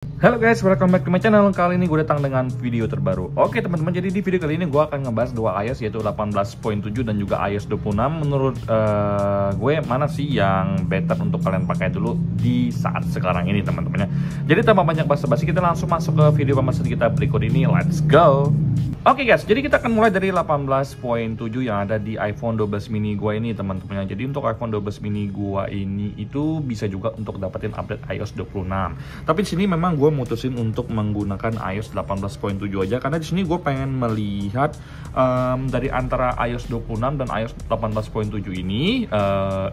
Halo guys, welcome back to my channel. Kali ini gue datang dengan video terbaru. Oke teman-teman, jadi di video kali ini gue akan ngebahas dua iOS, yaitu 18.7 dan juga iOS 26. Menurut gue mana sih yang better untuk kalian pakai dulu di saat sekarang ini teman-temannya. Jadi tanpa banyak basa-basi, kita langsung masuk ke video pembahasan kita berikut ini. Let's go. Oke guys, jadi kita akan mulai dari 18.7 yang ada di iPhone 12 mini gua ini teman-teman. Jadi untuk iPhone 12 mini gua ini itu bisa juga untuk dapetin update iOS 26. Tapi di sini memang gua mutusin untuk menggunakan iOS 18.7 aja, karena di sini gue pengen melihat dari antara iOS 26 dan iOS 18.7 ini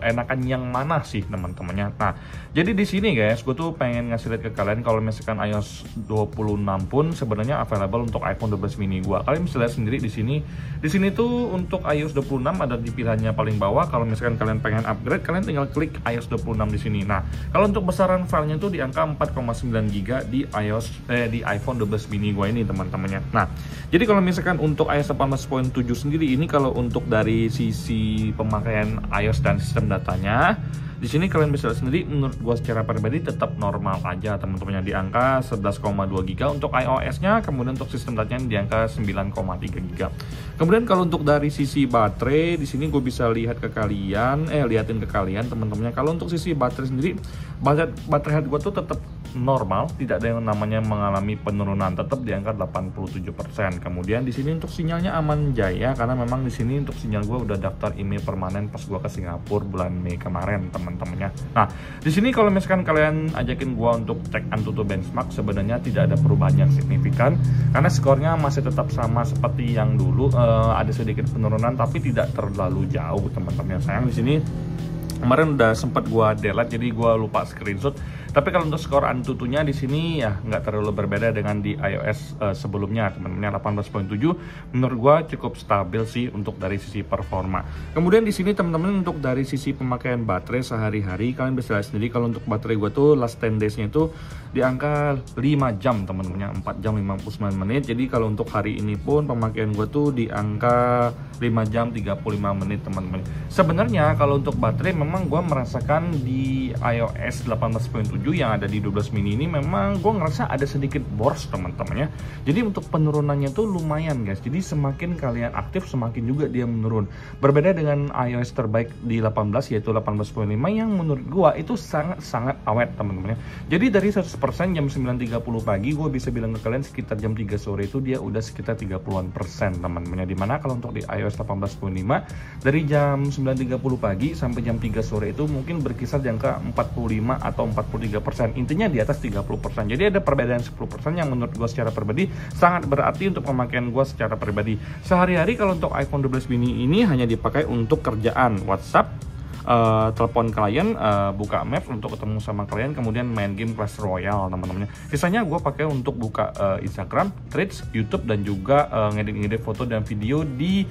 enakan yang mana sih teman-temannya. Nah, jadi di sini guys, gue tuh pengen ngasih lihat ke kalian kalau misalkan iOS 26 pun sebenarnya available untuk iPhone 12 mini gua. Kalian bisa lihat sendiri di sini. Di sini tuh untuk iOS 26 ada di pilihannya paling bawah. Kalau misalkan kalian pengen upgrade, kalian tinggal klik iOS 26 di sini. Nah, kalau untuk besaran filenya tuh di angka 4,9 GB di di iPhone 12 mini gua ini teman-temannya. Nah, jadi kalau misalkan untuk iOS 18.7 sendiri ini, kalau untuk dari sisi pemakaian iOS dan sistem datanya, di sini kalian bisa lihat sendiri, menurut gua secara pribadi tetap normal aja teman-temannya, di angka 11,2 GB untuk iOS-nya, kemudian untuk sistem datanya di angka 9,3 GB. Kemudian kalau untuk dari sisi baterai, di sini gue bisa lihat ke kalian, liatin ke kalian teman-temannya. Kalau untuk sisi baterai sendiri, baterai health gua tuh tetap normal, tidak ada yang namanya mengalami penurunan, tetap di angka 87%. Kemudian di sini untuk sinyalnya aman jaya, karena memang di sini untuk sinyal gua udah daftar email permanen pas gua ke Singapura bulan Mei kemarin teman-temannya. Nah, di sini kalau misalkan kalian ajakin gua untuk cek Antutu benchmark, sebenarnya tidak ada perubahan yang signifikan, karena skornya masih tetap sama seperti yang dulu. Ada sedikit penurunan tapi tidak terlalu jauh teman-teman. Sayang di sini kemarin udah sempat gua delete, jadi gua lupa screenshot. Tapi kalau untuk skor Antutunya di sini ya nggak terlalu berbeda dengan di iOS sebelumnya teman-teman. 18.7 menurut gua cukup stabil sih untuk dari sisi performa. Kemudian di sini teman-teman, untuk dari sisi pemakaian baterai sehari-hari, kalian bisa lihat sendiri kalau untuk baterai gua tuh last 10 days-nya itu di angka 5 jam teman-teman, 4 jam 59 menit. Jadi kalau untuk hari ini pun pemakaian gua tuh di angka 5 jam 35 menit teman-teman. Sebenarnya kalau untuk baterai memang gua merasakan di iOS 18.7 yang ada di 12 mini ini memang gue ngerasa ada sedikit boros teman-temannya. Jadi untuk penurunannya tuh lumayan guys. Jadi semakin kalian aktif, semakin juga dia menurun. Berbeda dengan iOS terbaik di 18, yaitu 18.5, yang menurut gue itu sangat-sangat awet teman-temannya. Jadi dari 100% jam 9.30 pagi, gue bisa bilang ke kalian sekitar jam 3 sore itu dia udah sekitar 30-an% teman-temannya. Dimana kalau untuk di iOS 18.5 dari jam 9.30 pagi sampai jam 3 sore itu mungkin berkisar di angka 45 atau 43%, intinya di atas 30%. Jadi ada perbedaan 10% yang menurut gue secara pribadi sangat berarti untuk pemakaian gue secara pribadi. Sehari-hari kalau untuk iPhone 12 mini ini hanya dipakai untuk kerjaan, WhatsApp, telepon klien, buka Maps untuk ketemu sama klien, kemudian main game Clash Royale teman-teman. Sisanya gue pakai untuk buka Instagram, Threads, YouTube, dan juga ngedit-ngedit foto dan video di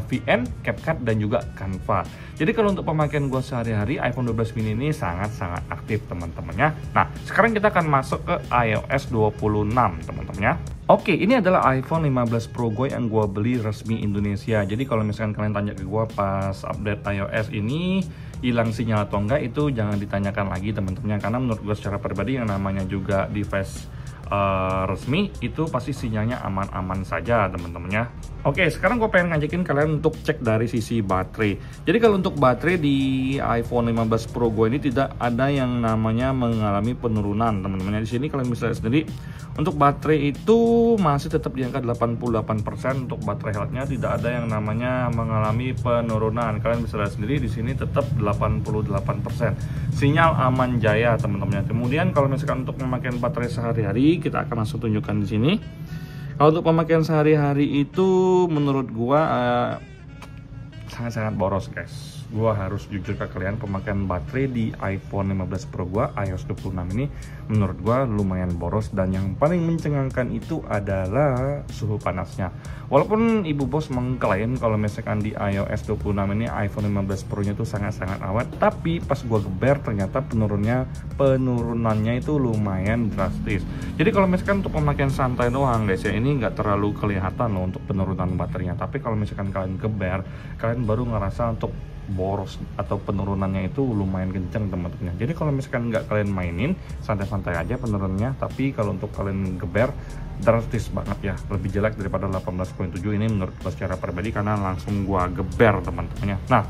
VN, CapCut, dan juga Canva. Jadi kalau untuk pemakaian gue sehari-hari, iPhone 12 mini ini sangat-sangat aktif teman-temannya. Nah, sekarang kita akan masuk ke iOS 26 teman-temannya. Oke, ini adalah iPhone 15 Pro gue yang gue beli resmi Indonesia. Jadi kalau misalkan kalian tanya ke gue pas update iOS ini hilang sinyal atau enggak, itu jangan ditanyakan lagi teman-teman, karena menurut gue secara pribadi yang namanya juga device resmi itu pasti sinyalnya aman-aman saja teman-temannya. Oke, sekarang gue pengen ngajakin kalian untuk cek dari sisi baterai. Jadi kalau untuk baterai di iPhone 15 Pro gue ini tidak ada yang namanya mengalami penurunan teman-teman. Di sini kalian bisa lihat sendiri, untuk baterai itu masih tetap di angka 88%. Untuk baterai health-nya tidak ada yang namanya mengalami penurunan. Kalian bisa lihat sendiri di sini tetap 88%. Sinyal aman jaya teman-teman. Kemudian kalau misalkan untuk pemakaian baterai sehari-hari, kita akan langsung tunjukkan di sini. Kalau untuk pemakaian sehari-hari itu menurut gua sangat-sangat boros guys. Gua harus jujur ke kalian, pemakaian baterai di iPhone 15 Pro gua iOS 26 ini menurut gua lumayan boros, dan yang paling mencengangkan itu adalah suhu panasnya. Walaupun ibu bos mengklaim kalau misalkan di iOS 26 ini iPhone 15 Pro nya itu sangat-sangat awet, tapi pas gua geber ternyata penurunannya itu lumayan drastis. Jadi kalau misalkan untuk pemakaian santai doang guys ya, ini nggak terlalu kelihatan loh untuk penurunan baterainya. Tapi kalau misalkan kalian geber, kalian baru ngerasa untuk boros atau penurunannya itu lumayan kencang teman-teman. Jadi kalau misalkan nggak kalian mainin, santai-santai aja penurunannya. Tapi kalau untuk kalian geber, drastis banget ya, lebih jelek daripada 18.7 ini menurut gue secara pribadi, karena langsung gua geber teman-temannya. Nah,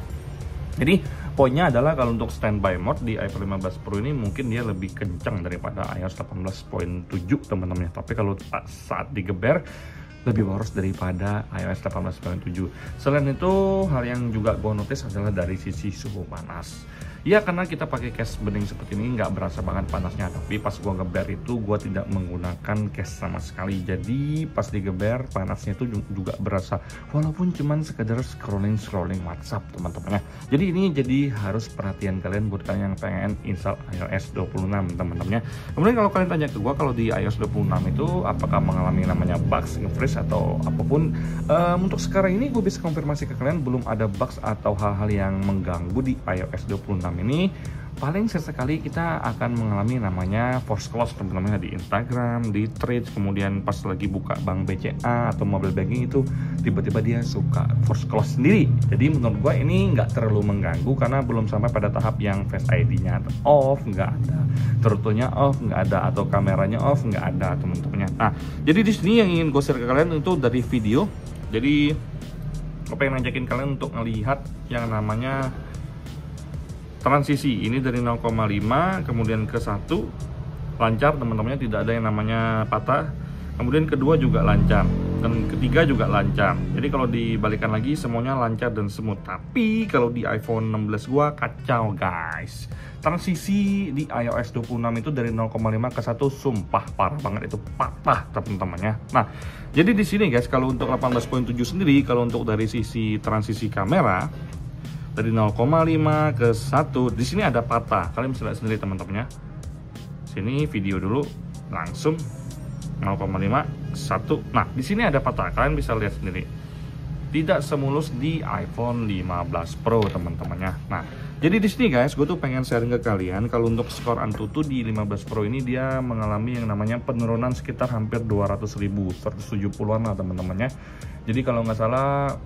jadi poinnya adalah kalau untuk standby mode di iPhone 15 Pro ini mungkin dia lebih kencang daripada iOS 18.7 teman-teman. Tapi kalau saat digeber lebih boros daripada iOS 18.7. Selain itu, hal yang juga gue notice adalah dari sisi suhu panas. Ya, karena kita pakai case bening seperti ini nggak berasa banget panasnya, tapi pas gue geber itu gue tidak menggunakan case sama sekali. Jadi pas digeber panasnya itu juga berasa, walaupun cuman sekedar scrolling WhatsApp teman-teman ya. Jadi ini jadi harus perhatian kalian buat kalian yang pengen install iOS 26 teman-teman ya. Kemudian kalau kalian tanya ke gue, kalau di iOS 26 itu apakah mengalami namanya bugs, nge-freeze atau apapun, untuk sekarang ini gue bisa konfirmasi ke kalian belum ada bugs atau hal-hal yang mengganggu di iOS 26 ini. Paling sesekali kita akan mengalami namanya force close teman-teman di Instagram, di Threads, kemudian pas lagi buka bank BCA atau mobile banking itu tiba-tiba dia suka force close sendiri. Jadi menurut gue ini nggak terlalu mengganggu karena belum sampai pada tahap yang Face ID-nya off, nggak ada, turutnya off, nggak ada, atau kameranya off, nggak ada teman-temannya. Nah, jadi di sini yang ingin gue share ke kalian itu dari video. Jadi gue pengen ngajakin kalian untuk ngelihat yang namanya transisi ini dari 0,5 kemudian ke 1 lancar teman-temannya, tidak ada yang namanya patah. Kemudian kedua juga lancar dan ketiga juga lancar. Jadi kalau dibalikan lagi semuanya lancar dan smooth. Tapi kalau di iPhone 16 gua kacau guys. Transisi di iOS 26 itu dari 0,5 ke 1 sumpah parah banget, itu patah teman-temannya. Nah, jadi di sini guys, kalau untuk 18.7 sendiri, kalau untuk dari sisi transisi kamera dari 0,5 ke 1 di sini ada patah. Kalian bisa lihat sendiri teman-teman ya. Sini video dulu langsung 0,5 1. Nah, di sini ada patah. Kalian bisa lihat sendiri. Tidak semulus di iPhone 15 Pro teman-temannya. Nah, jadi di sini guys, gue tuh pengen sharing ke kalian kalau untuk skor Antutu di 15 Pro ini dia mengalami yang namanya penurunan sekitar hampir 200.000, 170-an lah teman-temannya. Jadi kalau nggak salah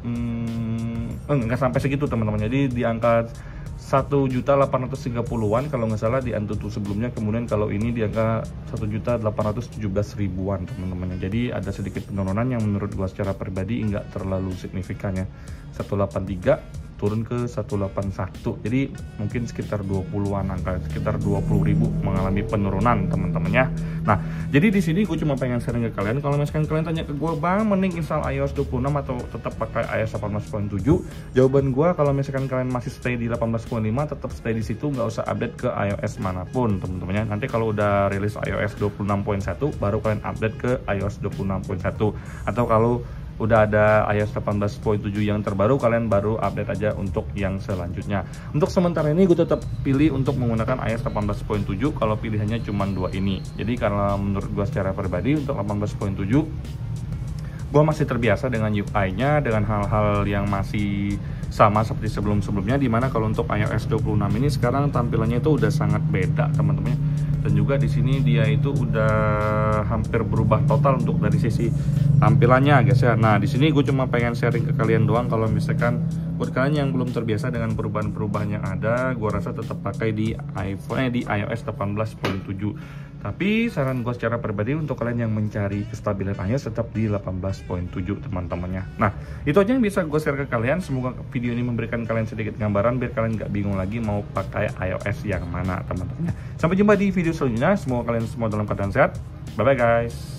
nggak sampai segitu teman-teman. Jadi di angka 1.830-an kalau nggak salah di Antutu sebelumnya. Kemudian kalau ini di angka 1.817.000-an teman-teman. Jadi ada sedikit penurunan yang menurut gua secara pribadi nggak terlalu signifikan ya. 183 turun ke 181, jadi mungkin sekitar 20-an angka, sekitar 20.000 mengalami penurunan teman-temannya. Nah, jadi di sini gue cuma pengen sharing ke kalian. Kalau misalkan kalian tanya ke gue, bang mending install iOS 26 atau tetap pakai iOS 18.7, jawaban gue kalau misalkan kalian masih stay di 18.5 tetap stay di situ, nggak usah update ke iOS manapun teman-temannya. Nanti kalau udah rilis iOS 26.1 baru kalian update ke iOS 26.1, atau kalau udah ada iOS 18.7 yang terbaru kalian baru update aja untuk yang selanjutnya. Untuk sementara ini gue tetap pilih untuk menggunakan iOS 18.7 kalau pilihannya cuma dua ini. Jadi karena menurut gue secara pribadi untuk 18.7 gue masih terbiasa dengan UI-nya, dengan hal-hal yang masih sama seperti sebelum-sebelumnya, dimana kalau untuk iOS 26 ini sekarang tampilannya itu udah sangat beda teman-teman. Dan juga di sini dia itu udah hampir berubah total untuk dari sisi tampilannya guys ya. Nah, di sini gue cuma pengen sharing ke kalian doang. Kalau misalkan buat kalian yang belum terbiasa dengan perubahan-perubahan yang ada, gue rasa tetap pakai di di iOS 18.7. Tapi saran gue secara pribadi untuk kalian yang mencari kestabilan iOS tetap di 18.7 teman-temannya. Nah, itu aja yang bisa gue share ke kalian. Semoga video ini memberikan kalian sedikit gambaran biar kalian nggak bingung lagi mau pakai iOS yang mana teman-temannya. Sampai jumpa di video selanjutnya. Semoga kalian semua dalam keadaan sehat. Bye bye guys.